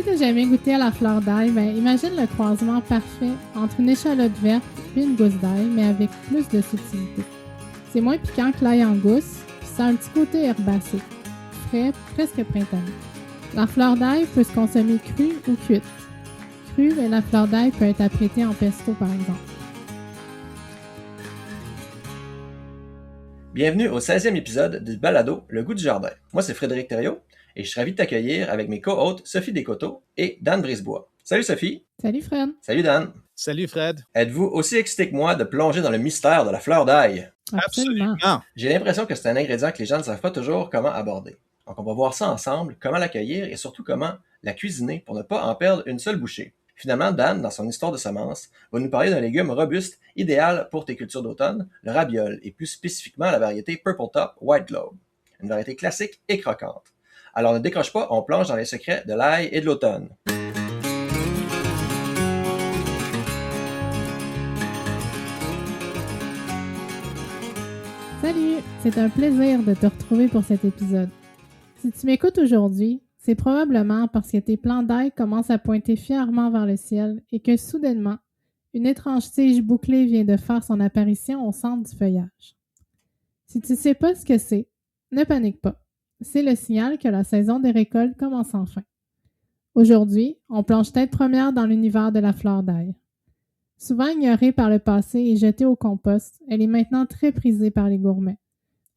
t'as jamais goûté à la fleur d'ail, imagine le croisement parfait entre une échalote verte et une gousse d'ail, mais avec plus de subtilité. C'est moins piquant que l'ail en gousse, puis ça a un petit côté herbacé, frais, presque printanier. La fleur d'ail peut se consommer crue ou cuite. Crue, mais la fleur d'ail peut être apprêtée en pesto, par exemple. Bienvenue au 16e épisode du balado Le goût du jardin. Moi, c'est Frédéric Thériault et je suis ravi de t'accueillir avec mes co-hôtes Sophie Descoteaux et Dan Brisebois. Salut Sophie! Salut Fred! Salut Dan! Salut Fred! Êtes-vous aussi excité que moi de plonger dans le mystère de la fleur d'ail? Absolument! J'ai l'impression que c'est un ingrédient que les gens ne savent pas toujours comment aborder. Donc on va voir ça ensemble, comment l'accueillir et surtout comment la cuisiner pour ne pas en perdre une seule bouchée. Finalement, Dan, dans son histoire de semences, va nous parler d'un légume robuste idéal pour tes cultures d'automne, le rabiole, et plus spécifiquement la variété Purple Top White Globe, une variété classique et croquante. Alors ne décroche pas, on plonge dans les secrets de l'ail et de l'automne. Salut! C'est un plaisir de te retrouver pour cet épisode. Si tu m'écoutes aujourd'hui, c'est probablement parce que tes plants d'ail commencent à pointer fièrement vers le ciel et que soudainement, une étrange tige bouclée vient de faire son apparition au centre du feuillage. Si tu ne sais pas ce que c'est, ne panique pas. C'est le signal que la saison des récoltes commence enfin. Aujourd'hui, on plonge tête première dans l'univers de la fleur d'ail. Souvent ignorée par le passé et jetée au compost, elle est maintenant très prisée par les gourmets.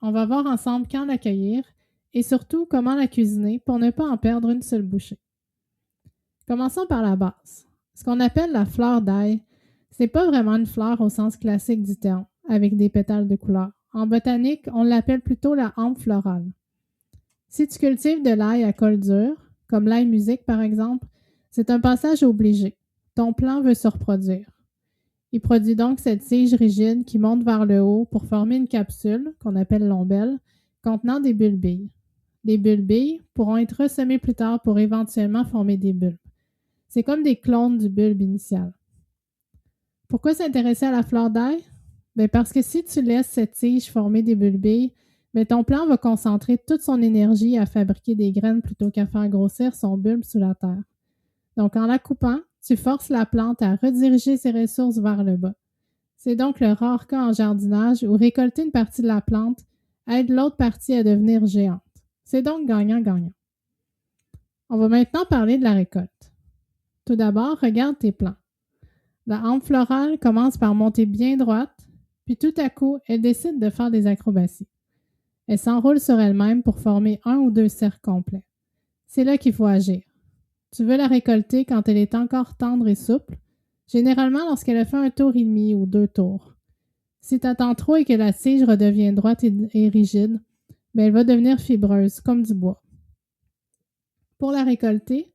On va voir ensemble quand l'accueillir et surtout comment la cuisiner pour ne pas en perdre une seule bouchée. Commençons par la base. Ce qu'on appelle la fleur d'ail, c'est pas vraiment une fleur au sens classique du terme, avec des pétales de couleur. En botanique, on l'appelle plutôt la hampe florale. Si tu cultives de l'ail à col dur, comme l'ail musique par exemple, c'est un passage obligé. Ton plant veut se reproduire. Il produit donc cette tige rigide qui monte vers le haut pour former une capsule, qu'on appelle l'ombelle, contenant des bulbilles. Les bulbilles pourront être ressemées plus tard pour éventuellement former des bulbes. C'est comme des clones du bulbe initial. Pourquoi s'intéresser à la fleur d'ail? Parce que si tu laisses cette tige former des bulbilles, ton plant va concentrer toute son énergie à fabriquer des graines plutôt qu'à faire grossir son bulbe sous la terre. Donc en la coupant, tu forces la plante à rediriger ses ressources vers le bas. C'est donc le rare cas en jardinage où récolter une partie de la plante aide l'autre partie à devenir géante. C'est donc gagnant-gagnant. On va maintenant parler de la récolte. Tout d'abord, regarde tes plants. La hampe florale commence par monter bien droite, puis tout à coup, elle décide de faire des acrobaties. Elle s'enroule sur elle-même pour former un ou deux cercles complets. C'est là qu'il faut agir. Tu veux la récolter quand elle est encore tendre et souple, généralement lorsqu'elle a fait un tour et demi ou 2 tours. Si tu attends trop et que la tige redevient droite et rigide, elle va devenir fibreuse, comme du bois. Pour la récolter,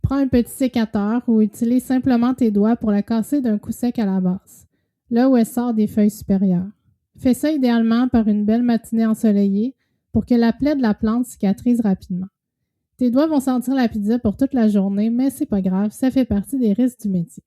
prends un petit sécateur ou utilise simplement tes doigts pour la casser d'un coup sec à la base, là où elle sort des feuilles supérieures. Fais ça idéalement par une belle matinée ensoleillée pour que la plaie de la plante cicatrise rapidement. Tes doigts vont sentir la pizza pour toute la journée, mais c'est pas grave, ça fait partie des risques du métier.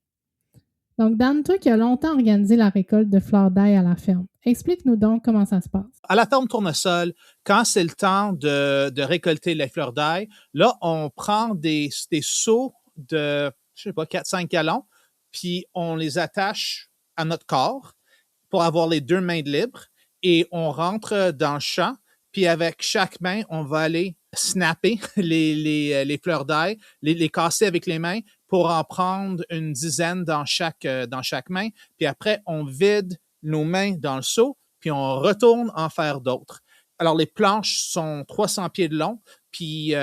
Donc, Dan, toi qui as longtemps organisé la récolte de fleurs d'ail à la ferme, explique-nous donc comment ça se passe. À la ferme Tournesol, quand c'est le temps de récolter les fleurs d'ail, là, on prend des seaux de, 4-5 gallons, puis on les attache à notre corps pour avoir les 2 mains libres et on rentre dans le champ, puis avec chaque main, on va aller snapper les fleurs d'ail, les casser avec les mains pour en prendre une dizaine dans chaque main. Puis après, on vide nos mains dans le seau, puis on retourne en faire d'autres. Alors, les planches sont 300 pieds de long, puis il y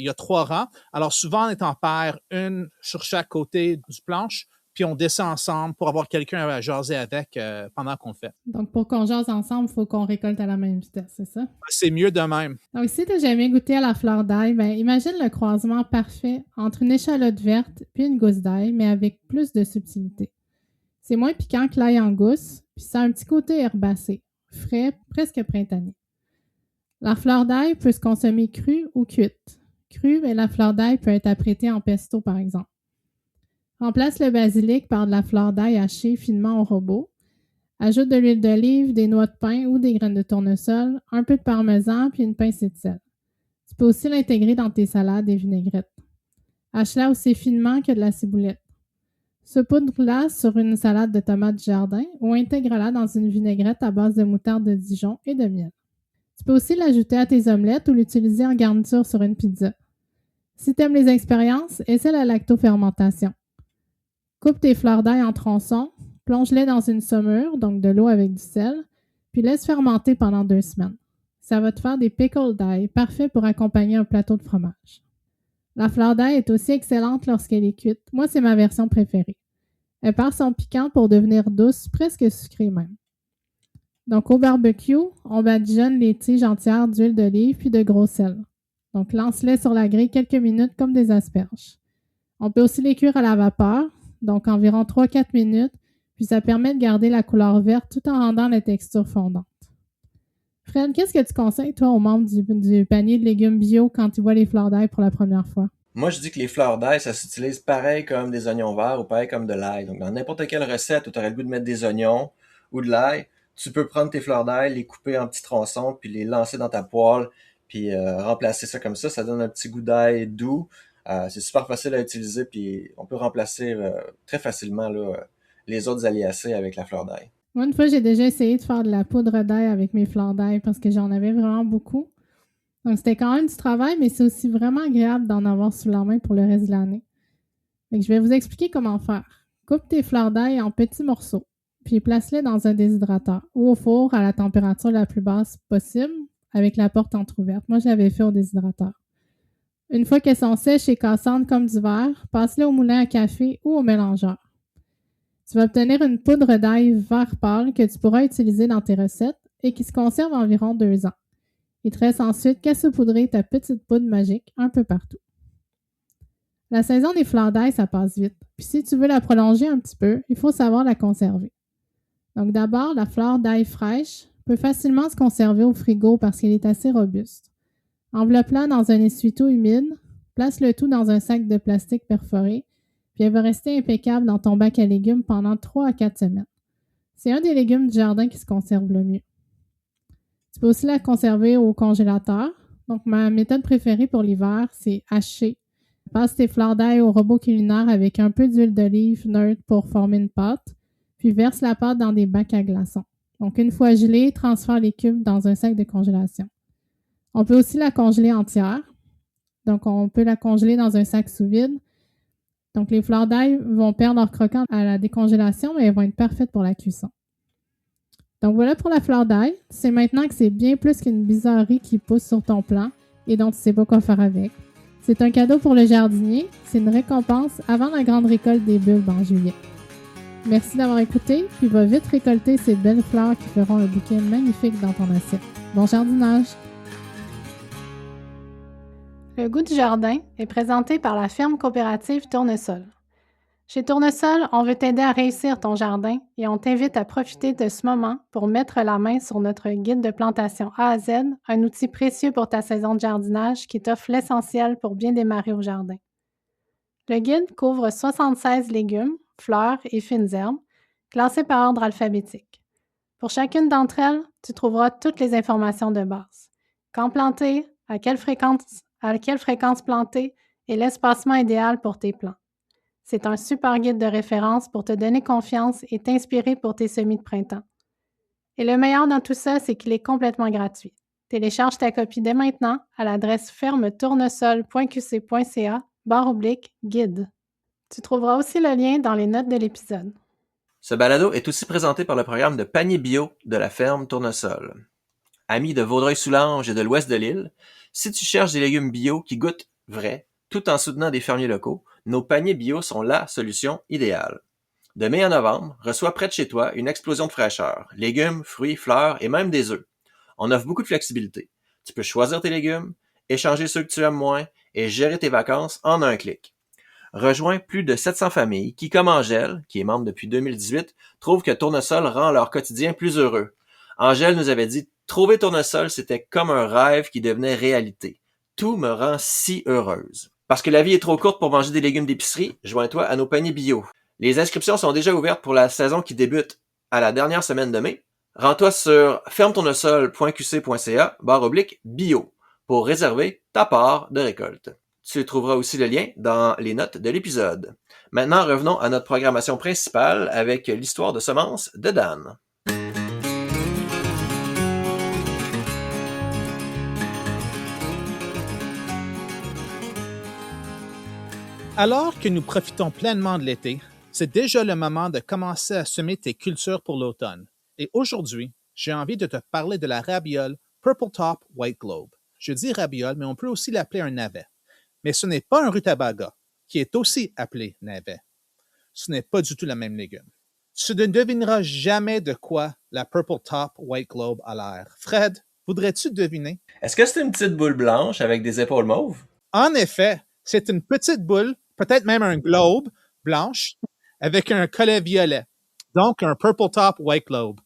a 3 rangs. Alors, souvent, on est en paire, une sur chaque côté du planche, puis on descend ensemble pour avoir quelqu'un à jaser avec pendant qu'on le fait. Donc, pour qu'on jase ensemble, il faut qu'on récolte à la même vitesse, c'est ça? C'est mieux de même. Donc, si tu n'as jamais goûté à la fleur d'ail, imagine le croisement parfait entre une échalote verte puis une gousse d'ail, mais avec plus de subtilité. C'est moins piquant que l'ail en gousse, puis ça a un petit côté herbacé, frais, presque printanier. La fleur d'ail peut se consommer crue ou cuite. Crue, la fleur d'ail peut être apprêtée en pesto, par exemple. Remplace le basilic par de la fleur d'ail hachée finement au robot. Ajoute de l'huile d'olive, des noix de pin ou des graines de tournesol, un peu de parmesan puis une pincée de sel. Tu peux aussi l'intégrer dans tes salades et vinaigrettes. Hache-la aussi finement que de la ciboulette. Saupoudre-la sur une salade de tomates du jardin ou intègre-la dans une vinaigrette à base de moutarde de Dijon et de miel. Tu peux aussi l'ajouter à tes omelettes ou l'utiliser en garniture sur une pizza. Si tu aimes les expériences, essaie la lactofermentation. Coupe tes fleurs d'ail en tronçons, plonge-les dans une saumure, donc de l'eau avec du sel, puis laisse fermenter pendant 2 semaines. Ça va te faire des pickles d'ail, parfaits pour accompagner un plateau de fromage. La fleur d'ail est aussi excellente lorsqu'elle est cuite. Moi, c'est ma version préférée. Elle perd son piquant pour devenir douce, presque sucrée même. Donc, au barbecue, on badigeonne les tiges entières d'huile d'olive puis de gros sel. Donc, lance-les sur la grille quelques minutes comme des asperges. On peut aussi les cuire à la vapeur, donc environ 3-4 minutes, puis ça permet de garder la couleur verte tout en rendant la texture fondante. Fred, qu'est-ce que tu conseilles, toi, aux membres du panier de légumes bio quand tu vois les fleurs d'ail pour la première fois? Moi, je dis que les fleurs d'ail, ça s'utilise pareil comme des oignons verts ou pareil comme de l'ail. Donc, dans n'importe quelle recette où tu aurais le goût de mettre des oignons ou de l'ail, tu peux prendre tes fleurs d'ail, les couper en petits tronçons, puis les lancer dans ta poêle, puis remplacer ça comme ça. Ça donne un petit goût d'ail doux. C'est super facile à utiliser, puis on peut remplacer très facilement là, les autres aliacés avec la fleur d'ail. Moi, une fois, j'ai déjà essayé de faire de la poudre d'ail avec mes fleurs d'ail parce que j'en avais vraiment beaucoup. Donc, c'était quand même du travail, mais c'est aussi vraiment agréable d'en avoir sous la main pour le reste de l'année. Donc, je vais vous expliquer comment faire. Coupe tes fleurs d'ail en petits morceaux, puis place-les dans un déshydrateur ou au four à la température la plus basse possible avec la porte entrouverte. Moi, je l'avais fait au déshydrateur. Une fois qu'elles sont sèches et cassantes comme du verre, passe-les au moulin à café ou au mélangeur. Tu vas obtenir une poudre d'ail vert pâle que tu pourras utiliser dans tes recettes et qui se conserve environ 2 ans. Il te reste ensuite qu'à saupoudrer ta petite poudre magique un peu partout. La saison des fleurs d'ail, ça passe vite. Puis si tu veux la prolonger un petit peu, il faut savoir la conserver. Donc d'abord, la fleur d'ail fraîche peut facilement se conserver au frigo parce qu'elle est assez robuste. Enveloppe-la dans un essuie-tout humide, place le tout dans un sac de plastique perforé, puis elle va rester impeccable dans ton bac à légumes pendant 3 à 4 semaines. C'est un des légumes du jardin qui se conserve le mieux. Tu peux aussi la conserver au congélateur. Donc, ma méthode préférée pour l'hiver, c'est hacher. Passe tes fleurs d'ail au robot culinaire avec un peu d'huile d'olive neutre pour former une pâte, puis verse la pâte dans des bacs à glaçons. Donc, une fois gelée, transfère les cubes dans un sac de congélation. On peut aussi la congeler entière. Donc, on peut la congeler dans un sac sous vide. Donc, les fleurs d'ail vont perdre leur croquant à la décongélation, mais elles vont être parfaites pour la cuisson. Donc, voilà pour la fleur d'ail. Tu sais maintenant que c'est bien plus qu'une bizarrerie qui pousse sur ton plan et dont tu ne sais pas quoi faire avec. C'est un cadeau pour le jardinier. C'est une récompense avant la grande récolte des bulbes en juillet. Merci d'avoir écouté, puis va vite récolter ces belles fleurs qui feront un bouquet magnifique dans ton assiette. Bon jardinage! Le goût du jardin est présenté par la ferme coopérative Tournesol. Chez Tournesol, on veut t'aider à réussir ton jardin et on t'invite à profiter de ce moment pour mettre la main sur notre guide de plantation A à Z, un outil précieux pour ta saison de jardinage qui t'offre l'essentiel pour bien démarrer au jardin. Le guide couvre 76 légumes, fleurs et fines herbes, classés par ordre alphabétique. Pour chacune d'entre elles, tu trouveras toutes les informations de base. Quand planter, à quelle fréquence planter et l'espacement idéal pour tes plants. C'est un super guide de référence pour te donner confiance et t'inspirer pour tes semis de printemps. Et le meilleur dans tout ça, c'est qu'il est complètement gratuit. Télécharge ta copie dès maintenant à l'adresse fermetournesol.qc.ca/guide. Tu trouveras aussi le lien dans les notes de l'épisode. Ce balado est aussi présenté par le programme de panier bio de la ferme Tournesol. Amis de Vaudreuil-Soulanges et de l'ouest de l'île, si tu cherches des légumes bio qui goûtent vrai, tout en soutenant des fermiers locaux, nos paniers bio sont la solution idéale. De mai à novembre, reçois près de chez toi une explosion de fraîcheur, légumes, fruits, fleurs et même des œufs. On offre beaucoup de flexibilité. Tu peux choisir tes légumes, échanger ceux que tu aimes moins et gérer tes vacances en un clic. Rejoins plus de 700 familles qui, comme Angèle, qui est membre depuis 2018, trouvent que Tournesol rend leur quotidien plus heureux. Angèle nous avait dit « Trouver Tournesol, c'était comme un rêve qui devenait réalité. Tout me rend si heureuse. » Parce que la vie est trop courte pour manger des légumes d'épicerie, joins-toi à nos paniers bio. Les inscriptions sont déjà ouvertes pour la saison qui débute à la dernière semaine de mai. Rends-toi sur fermetournesol.qc.ca/bio pour réserver ta part de récolte. Tu trouveras aussi le lien dans les notes de l'épisode. Maintenant, revenons à notre programmation principale avec l'histoire de semences de Dan. Alors que nous profitons pleinement de l'été, c'est déjà le moment de commencer à semer tes cultures pour l'automne. Et aujourd'hui, j'ai envie de te parler de la rabiole Purple Top White Globe. Je dis rabiole, mais on peut aussi l'appeler un navet. Mais ce n'est pas un rutabaga, qui est aussi appelé navet. Ce n'est pas du tout le même légume. Tu ne devineras jamais de quoi la Purple Top White Globe a l'air. Fred, voudrais-tu deviner? Est-ce que c'est une petite boule blanche avec des épaules mauves? En effet, c'est une petite boule, peut-être même un globe blanche, avec un collet violet. Donc, un Purple Top White Globe.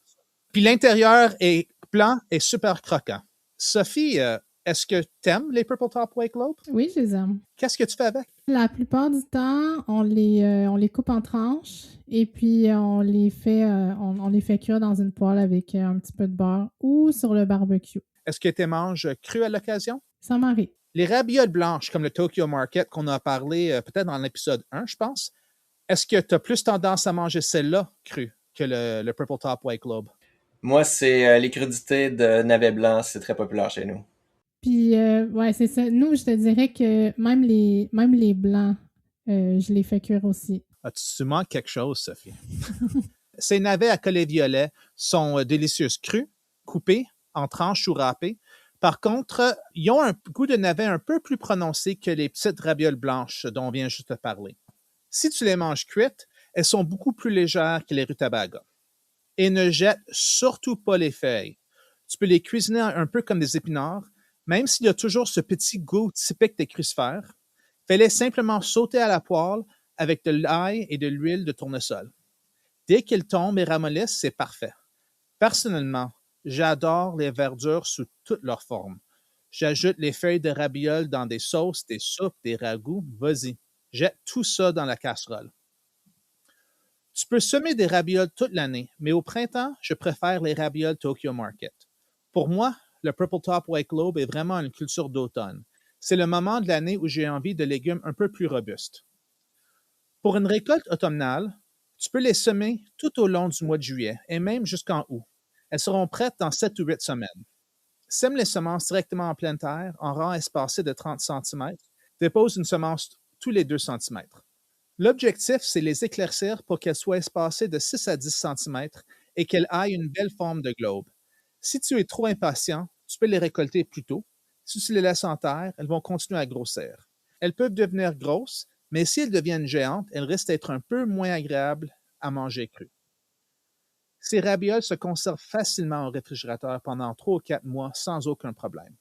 Puis l'intérieur est blanc et super croquant. Sophie, est-ce que tu aimes les Purple Top White Globe? Oui, je les aime. Qu'est-ce que tu fais avec? La plupart du temps, on les coupe en tranches et puis on les fait cuire dans une poêle avec un petit peu de beurre ou sur le barbecue. Est-ce que tu manges cru à l'occasion? Ça m'arrive. Les rabioles blanches, comme le Tokyo Market qu'on a parlé peut-être dans l'épisode 1, je pense, est-ce que tu as plus tendance à manger celle-là crue que le Purple Top White Globe? Moi, c'est les crudités de navet blanc, c'est très populaire chez nous. Puis, ouais, c'est ça. Nous, je te dirais que même les blancs, je les fais cuire aussi. Ah, tu manques quelque chose, Sophie. Ces navets à collet violet sont délicieuses crues, coupées en tranches ou râpées. Par contre, ils ont un goût de navet un peu plus prononcé que les petites rabioles blanches dont on vient juste de parler. Si tu les manges cuites, elles sont beaucoup plus légères que les rutabagas. Et ne jette surtout pas les feuilles. Tu peux les cuisiner un peu comme des épinards, même s'il y a toujours ce petit goût typique des crucifères. Fais-les simplement sauter à la poêle avec de l'ail et de l'huile de tournesol. Dès qu'ils tombent et ramollissent, c'est parfait. Personnellement, j'adore les verdures sous toutes leurs formes. J'ajoute les feuilles de rabiole dans des sauces, des soupes, des ragoûts. Vas-y, jette tout ça dans la casserole. Tu peux semer des rabioles toute l'année, mais au printemps, je préfère les rabioles Tokyo Market. Pour moi, le Purple Top White Globe est vraiment une culture d'automne. C'est le moment de l'année où j'ai envie de légumes un peu plus robustes. Pour une récolte automnale, tu peux les semer tout au long du mois de juillet et même jusqu'en août. Elles seront prêtes dans 7 ou 8 semaines. Sème les semences directement en pleine terre, en rangs espacés de 30 cm. Dépose une semence tous les 2 cm. L'objectif, c'est les éclaircir pour qu'elles soient espacées de 6 à 10 cm et qu'elles aient une belle forme de globe. Si tu es trop impatient, tu peux les récolter plus tôt. Si tu les laisses en terre, elles vont continuer à grossir. Elles peuvent devenir grosses, mais si elles deviennent géantes, elles risquent d'être un peu moins agréables à manger crues. Ces rabioles se conservent facilement au réfrigérateur pendant 3 ou 4 mois sans aucun problème.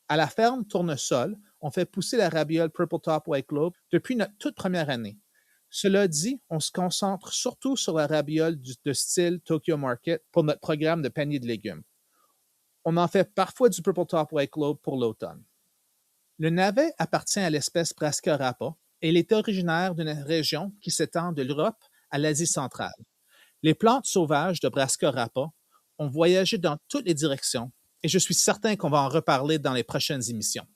À la ferme Tournesol, on fait pousser la rabiole Purple Top White Globe depuis notre toute première année. Cela dit, on se concentre surtout sur la rabiole de style Tokyo Market pour notre programme de panier de légumes. On en fait parfois du Purple Top White Globe pour l'automne. Le navet appartient à l'espèce Brassica rapa et il est originaire d'une région qui s'étend de l'Europe à l'Asie centrale. Les plantes sauvages de Brassica rapa ont voyagé dans toutes les directions et je suis certain qu'on va en reparler dans les prochaines émissions.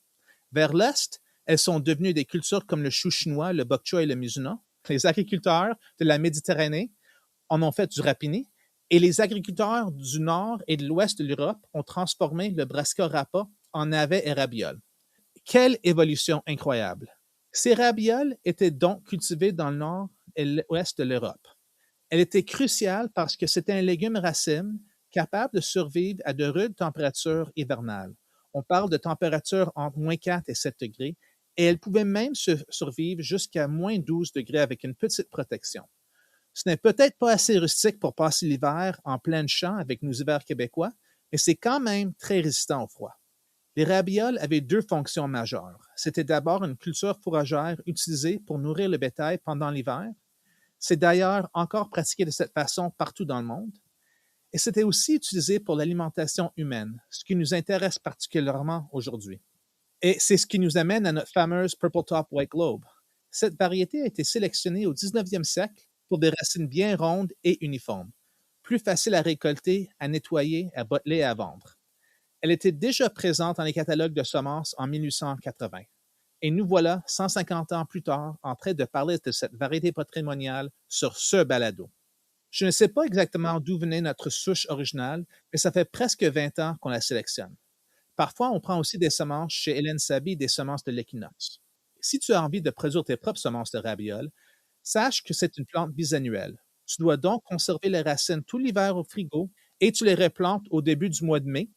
Vers l'est, elles sont devenues des cultures comme le chou chinois, le bok choy et le mizuna. Les agriculteurs de la Méditerranée en ont fait du rapini et les agriculteurs du nord et de l'ouest de l'Europe ont transformé le Brassica rapa en navet et rabiole. Quelle évolution incroyable! Ces rabioles étaient donc cultivées dans le nord et l'ouest de l'Europe. Elle était cruciale parce que c'était un légume racine capable de survivre à de rudes températures hivernales. On parle de températures entre moins 4 et 7 degrés et elle pouvait même survivre jusqu'à moins 12 degrés avec une petite protection. Ce n'est peut-être pas assez rustique pour passer l'hiver en plein champ avec nos hivers québécois, mais c'est quand même très résistant au froid. Les rabioles avaient 2 fonctions majeures. C'était d'abord une culture fourragère utilisée pour nourrir le bétail pendant l'hiver. C'est d'ailleurs encore pratiqué de cette façon partout dans le monde. Et c'était aussi utilisé pour l'alimentation humaine, ce qui nous intéresse particulièrement aujourd'hui. Et c'est ce qui nous amène à notre fameuse Purple Top White Globe. Cette variété a été sélectionnée au 19e siècle pour des racines bien rondes et uniformes, plus faciles à récolter, à nettoyer, à botteler et à vendre. Elle était déjà présente dans les catalogues de semences en 1880. Et nous voilà 150 ans plus tard en train de parler de cette variété patrimoniale sur ce balado. Je ne sais pas exactement d'où venait notre souche originale, mais ça fait presque 20 ans qu'on la sélectionne. Parfois, on prend aussi des semences chez Hélène Saby, des semences de l'équinoxe. Si tu as envie de produire tes propres semences de rabiole, sache que c'est une plante bisannuelle. Tu dois donc conserver les racines tout l'hiver au frigo et tu les replantes au début du mois de mai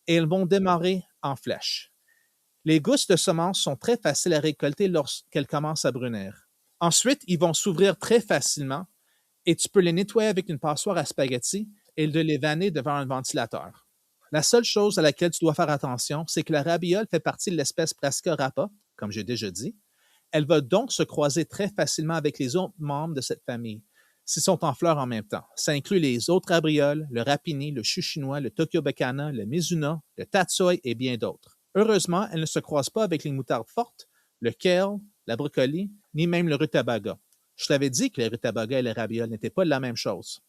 et elles vont démarrer en flèche. Les gousses de semences sont très faciles à récolter lorsqu'elles commencent à brunir. Ensuite, ils vont s'ouvrir très facilement et tu peux les nettoyer avec une passoire à spaghetti et de les vanner devant un ventilateur. La seule chose à laquelle tu dois faire attention, c'est que la rabiole fait partie de l'espèce Brassica rapa, comme j'ai déjà dit. Elle va donc se croiser très facilement avec les autres membres de cette famille, s'ils sont en fleurs en même temps. Ça inclut les autres abrioles, le rapini, le chou chinois, le tokiobacana, le mizuna, le tatsoi et bien d'autres. Heureusement, elle ne se croise pas avec les moutardes fortes, le kale, la brocoli, ni même le rutabaga. Je t'avais dit que les rutabaga et les rabioles n'étaient pas la même chose.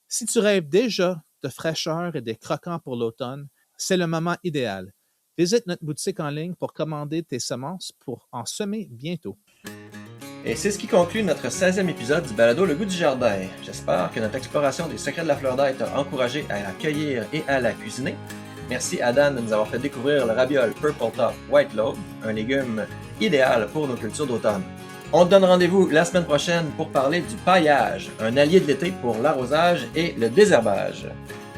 Si tu rêves déjà de fraîcheur et de croquants pour l'automne, c'est le moment idéal. Visite notre boutique en ligne pour commander tes semences pour en semer bientôt. Et c'est ce qui conclut notre 16e épisode du balado Le goût du jardin. J'espère que notre exploration des secrets de la fleur d'ail t'a encouragé à la cueillir et à la cuisiner. Merci à Dan de nous avoir fait découvrir le rabiole Purple Top White Lobe, un légume idéal pour nos cultures d'automne. On te donne rendez-vous la semaine prochaine pour parler du paillage, un allié de l'été pour l'arrosage et le désherbage.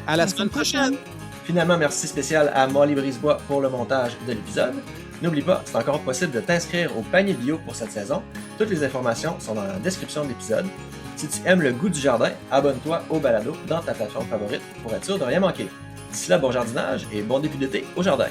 À la semaine prochaine! Finalement, merci spécial à Molly Brisebois pour le montage de l'épisode. N'oublie pas, c'est encore possible de t'inscrire au panier bio pour cette saison. Toutes les informations sont dans la description de l'épisode. Si tu aimes le goût du jardin, abonne-toi au balado dans ta plateforme favorite pour être sûr de rien manquer. D'ici là, bon jardinage et bon début d'été au jardin.